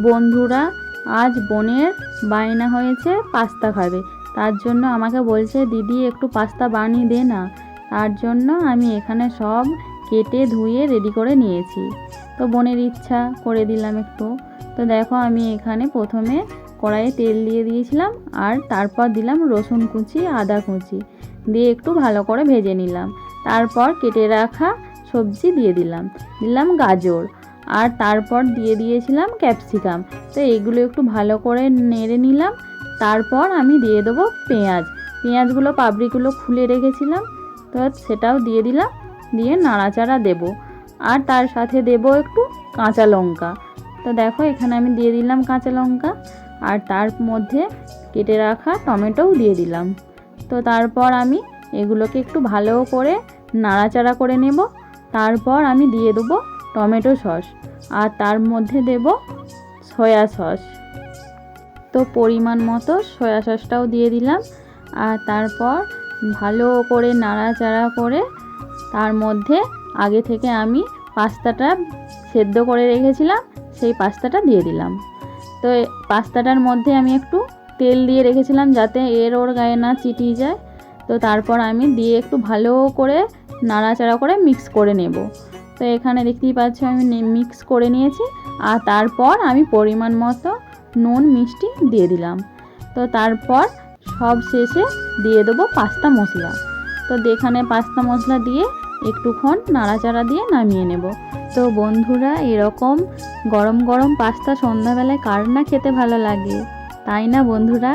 বন্ধুরা, আজ বোনের বায়না হয়েছে পাস্তা খাবে। তার জন্য আমাকে বলছে, দিদি একটু পাস্তা বানিয়ে দে না। তার জন্য আমি এখানে সব কেটে ধুয়ে রেডি করে নিয়েছি। তো বোনের ইচ্ছা করে দিলাম একটু। তো দেখো, আমি এখানে প্রথমে কড়াইয়ে তেল দিয়ে দিয়েছিলাম, আর তারপর দিলাম রসুন কুচি, আদা কুচি দিয়ে একটু ভালো করে ভেজে নিলাম। তারপর কেটে রাখা সবজি দিয়ে দিলাম গাজর, আর তারপর দিয়ে দিয়েছিলাম ক্যাপসিকাম। তো এগুলো একটু ভালো করে নেড়ে নিলাম। তারপর আমি দিয়ে দেবো পেঁয়াজগুলো পাপড়িগুলো খুলে রেখেছিলাম, তো সেটাও দিয়ে দিলাম, দিয়ে নাড়াচাড়া দেব। আর তার সাথে দেব একটু কাঁচা লঙ্কা। তো দেখো, এখানে আমি দিয়ে দিলাম কাঁচা লঙ্কা, আর তার মধ্যে কেটে রাখা টমেটোও দিয়ে দিলাম। তো তারপর আমি এগুলোকে একটু ভালো করে নাড়াচাড়া করে নেব। তারপর আমি দিয়ে দেবো টমেটো সস, আর তার মধ্যে দেব সয়া সস। তো পরিমাণ মতো সয়া সসটাও দিয়ে দিলাম। আর তারপর ভালো করে নাড়াচাড়া করে তার মধ্যে আগে থেকে আমি পাস্তাটা সেদ্ধ করে রেখেছিলাম, সেই পাস্তাটা দিয়ে দিলাম। তো পাস্তাটার মধ্যে আমি একটু তেল দিয়ে রেখেছিলাম যাতে ওর গায়ে না চিটিয়ে যায়। তো তারপর আমি দিয়ে একটু ভালো করে নাড়াচাড়া করে মিক্স করে নেব। তো এখানে দেখতেই পাচ্ছ আমি মিক্স করে নিয়েছি। আর তারপর আমি পরিমাণ মতো নুন মিষ্টি দিয়ে দিলাম। তো তারপর সব শেষে দিয়ে দেবো পাস্তা মশলা। তো এখানে পাস্তা মশলা দিয়ে একটুক্ষণ নাড়াচাড়া দিয়ে নামিয়ে নেব। তো বন্ধুরা, এরকম গরম গরম পাস্তা সন্ধ্যাবেলায় কার না খেতে ভালো লাগে, তাই না বন্ধুরা?